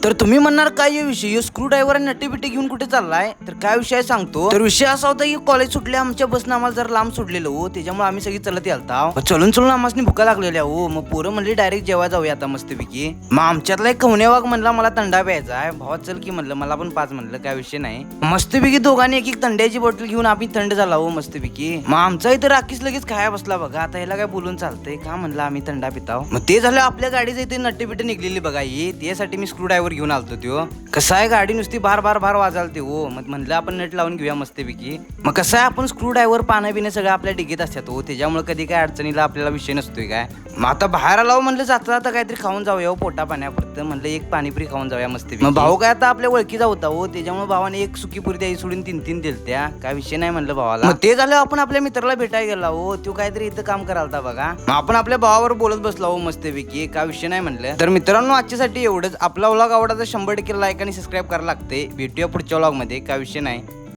तर तुम्ही म्हणणार काय विषय स्क्रू ड्रायव्हर आणि नट्टी बिट्टी घेऊन कुठे चाललाय, तर काय विषय सांगतो. तर विषय असा होता की कॉलेज सुटले आमच्या बसनं आम्हाला जरा लांब सोडलेलं हो, त्याच्यामुळे आम्ही सगळी चलत यालता. चलून चलून आम्हाला भुका लागलेल्या हो. मग पोरं म्हणली डायरेक्ट जेवायला जाऊया आता मस्तपैकी. मग आमच्यातला एक खवणे म्हणला मला थंडा प्यायचा आहे. भावा चल की म्हणलं, मला पण 5 म्हणलं, काय विषय नाही. मस्तपैकी दोघांनी एक एक थंड्याची बॉटल घेऊन आम्ही थंड झाला हो मस्तपैकी. मग आमचा इथं राखीच लगेच खाया बसला बघा. आता ह्याला काय बोलून चालतंय का, म्हणलं आम्ही थंडा पिताव. मग ते झालं आपल्या गाडीचं इथे नट्टी बिट्टी निघलेली बघा ही, त्यासाठी मी स्क्रू ड्रायव्हर घेऊन आलतो त्यो. कसं आहे गाडी नुसती भार भार भार वाजालते हो. मग म्हणलं आपण नट लावून घेऊया मस्तपैकी. मग कसं आहे आपण स्क्रू ड्रायव्हर पाण्या बिण्या सगळं आपल्या डिगीत असतात हो, त्याच्यामुळे कधी काय अडचणीला आपल्याला विषय नसतोय काय. मग आता बाहेर आलो म्हणलं जाता जाता काहीतरी खाऊन जाऊया हो पोटा पाण्यापुरतं. म्हणलं एक पाणीपुरी खाऊन जाऊया मस्तपैकी. मग भाऊ काय आता आपल्या ओळखीचा होता हो, त्याच्यामुळे भावाने एक सुकी पुरी द्यायची सोडून 3-3 दिलत्या. काय विषय नाही म्हणलं भावाला. मग ते झालं आपण आपल्या मित्राला भेटायला गेला हो, तो काहीतरी इथं काम करालता बघा. मग आपण आपल्या भावावर बोलत बसला हो मस्तपैकी, काय विषय नाही म्हणलं. तर मित्रांनो आजच्यासाठी एवढंच. आपला व्लॉग आवडला तर 100% लाईक आणि सबस्क्राईब करायला लागते. भेटूया पुढच्या व्लॉग मध्ये, काय विषय नाही.